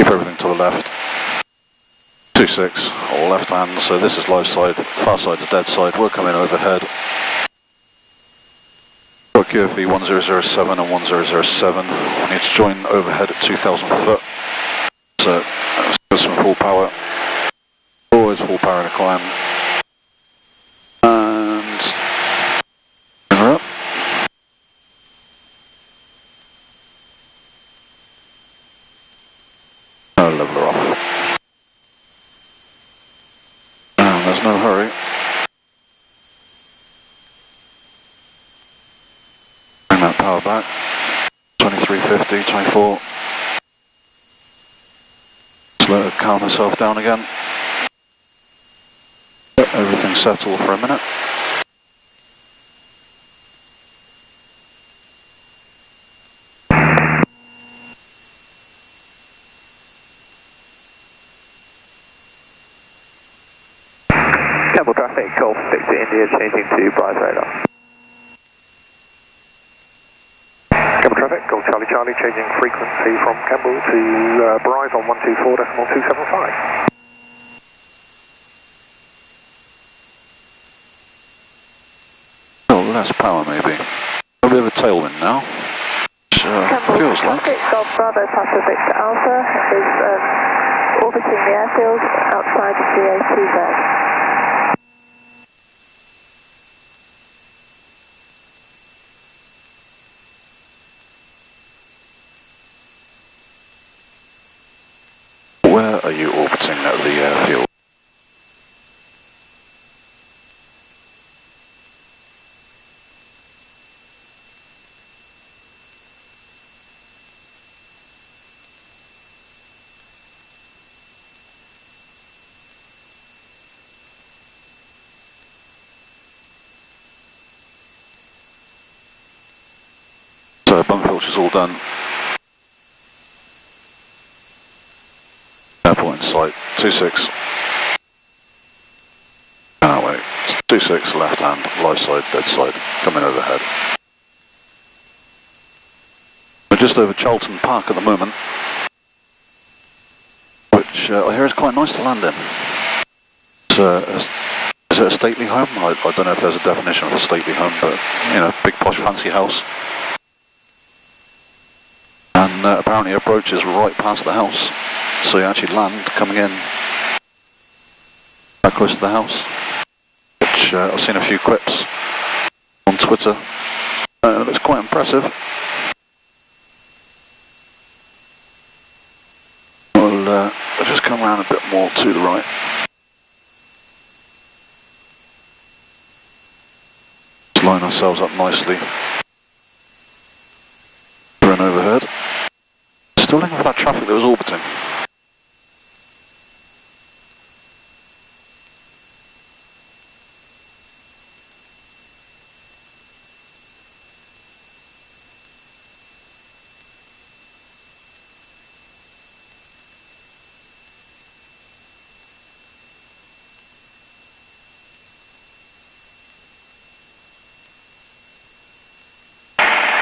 keep everything to the left. 26, all left hand, so this is live side, far side is dead side, we're coming overhead. Got QFE 1007 and 1007, we need to join overhead at 2000 foot, so that's some full power, always full power in a climb, and bring her up. I'll level her off. There's no hurry. Bring that power back. 2350, 24. Just let her calm herself down again. Let everything settle for a minute. Campbell traffic, Golf 6 to India, changing to Bryce radar. Campbell traffic, Golf Charlie Charlie, changing frequency from Campbell to Bryce on 124.275. Oh, less power maybe. A bit of a tailwind now, which feels like. Golf Bravo Pacific Alpha is orbiting the airfield outside of GA2Z. Where are you orbiting at the airfield? So bunk filter's all done. Airport in sight, 26. Ah wait, it's 26 left hand, live side, dead side, coming overhead. We're just over Charlton Park at the moment, which I hear is quite nice to land in. Is it a stately home? I don't know if there's a definition of a stately home, but you know, big posh fancy house. And apparently approaches right past the house. So you actually land coming in quite close to the house, which I've seen a few clips on Twitter. It looks quite impressive. We'll just come around a bit more to the right. Just line ourselves up nicely. Run overhead. Still looking for that traffic that was orbiting.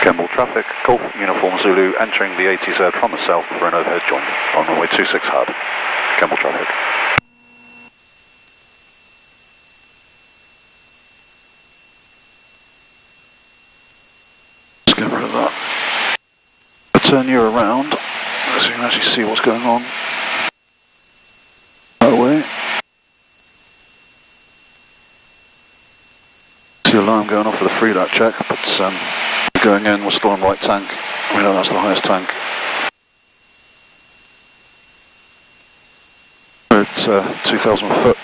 Campbell traffic, Golf Uniform Zulu entering the ATZ from the south for an overhead join on runway 26 hard. Campbell traffic. Let's get rid of that. I'll turn you around so you can actually see what's going on. That way. See alarm going off for the FreeDAT check, but going in, we're still on right tank. We know that's the highest tank. We're at 2,000 foot.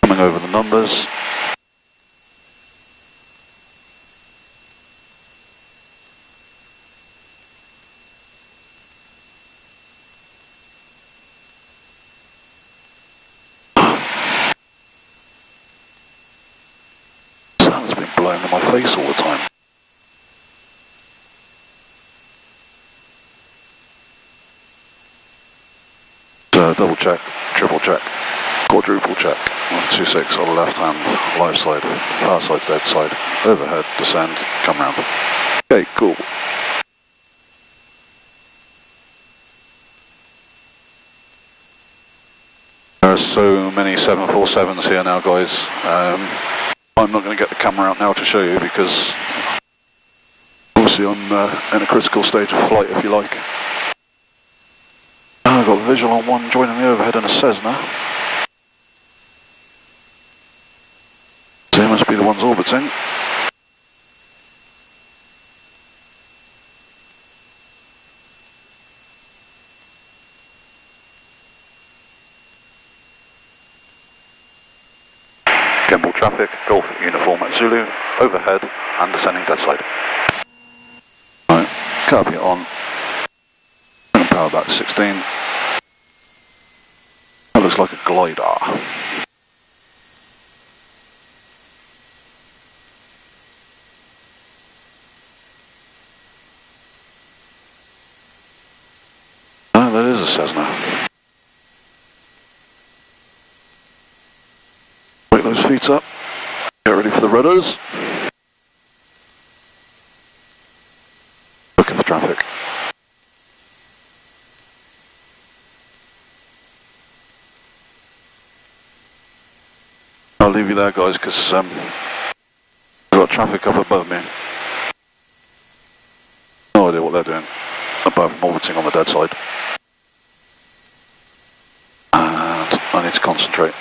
Coming over the numbers. Sun's been blowing in my face all the time. Double check, triple check, quadruple check. 126 on the left hand, live side, far side, dead side, overhead, descend, come round. Okay, cool. are so many 747s here now, guys. I'm not going to get the camera out now to show you because obviously I'm in a critical stage of flight, if you like. I've got a visual on one joining the overhead in a Cessna. So they must be the ones orbiting. Gimbal traffic, Golf Uniform at Zulu, overhead and descending dead side. Right, copy on. Power back 16. That looks like a glider. Oh, that is a Cessna. Wake those feet up. Get ready for the rudders. Looking for traffic. I'll leave you there, guys, because I've got traffic up above me. No idea what they're doing. Above, I'm orbiting on the dead side. And I need to concentrate.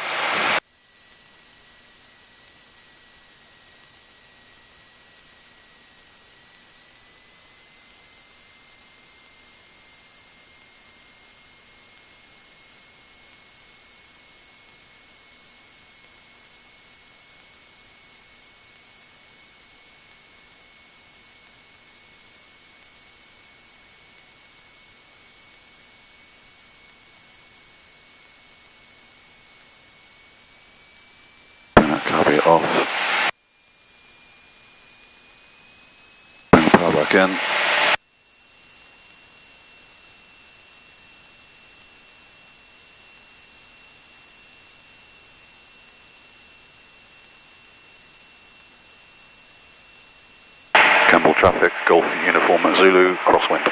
Copy off. Bring the power back in. Campbell traffic, Golf Uniform at Zulu, crosswind.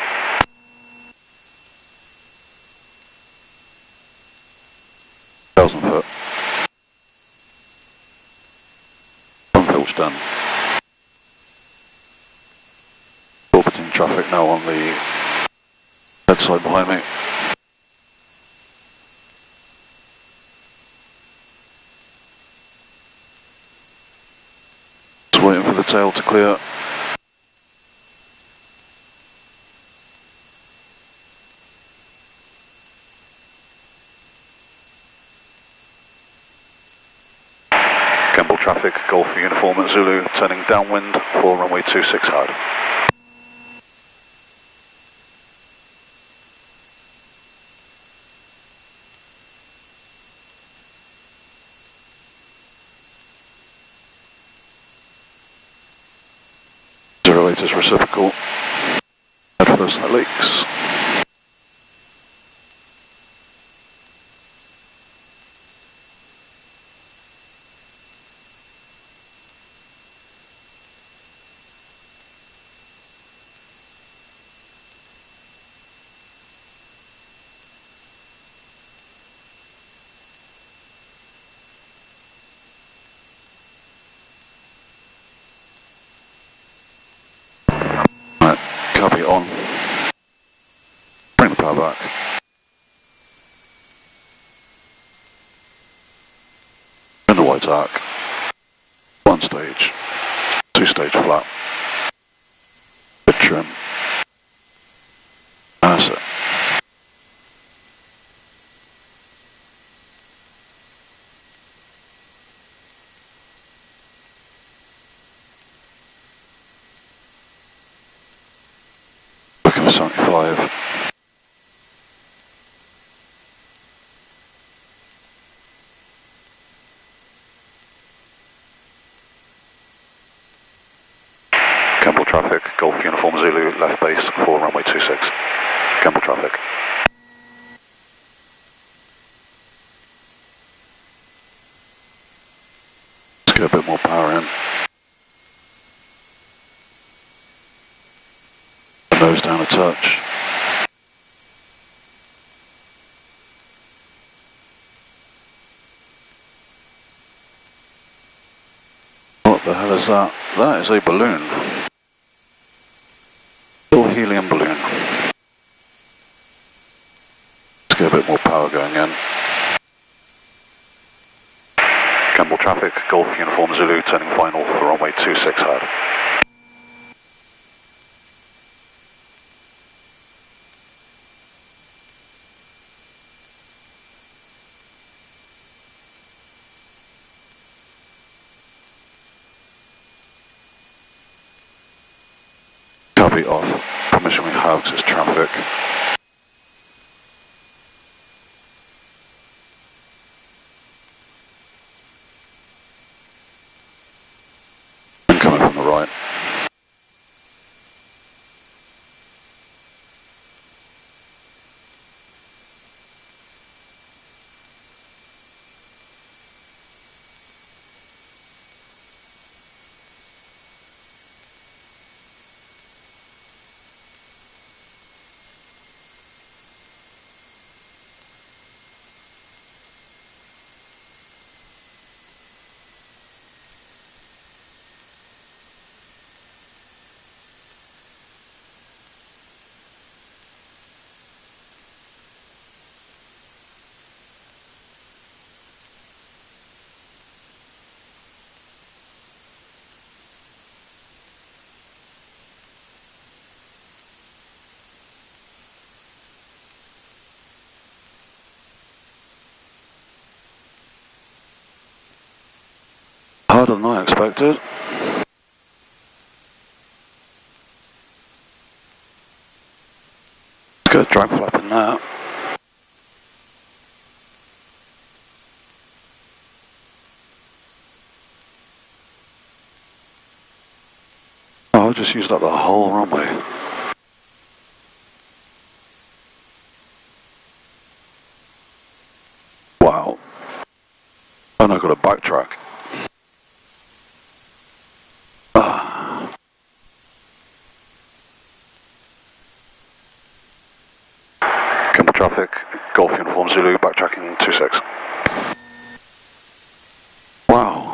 Foot. Filch done. Orbiting traffic now on the dead side behind me. Just waiting for the tail to clear. Traffic, Golf Uniform at Zulu, turning downwind for runway 26 hard. Zero 8 is reciprocal. Head first that leaks. Copy on. Bring the power back. In the white arc. One stage. Two stage flat. Bit trim. That's it. Looking for 75. Campbell traffic, Golf Uniform Zulu, left base for runway 26. Campbell traffic. Let's get a bit more power in. Nose down a touch. What the hell is that? That is a balloon. Little helium balloon. Let's get a bit more power going in. Campbell traffic, Golf Uniform Zulu, turning final for runway 26 hard. Copy off. Permission we have because it's traffic. And coming from the right. Harder than I expected. Let's get a drag flap in there. Oh, I just used up the whole runway. Wow. And I've got to backtrack. Campbell traffic, Golf Uniform Zulu, backtracking 26. Wow.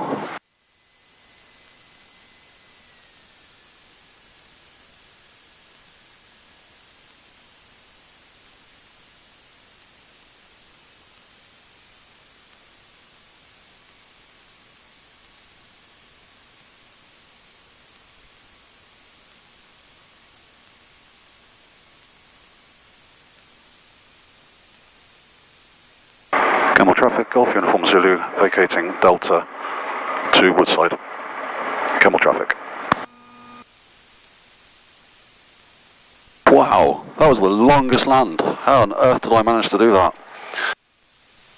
Campbell traffic, Golf Uniform Zulu, vacating Delta to Woodside. Campbell traffic. Wow, that was the longest land. How on earth did I manage to do that?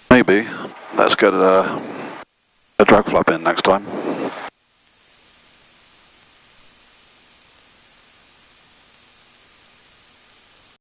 Maybe. Let's get a drag flap in next time.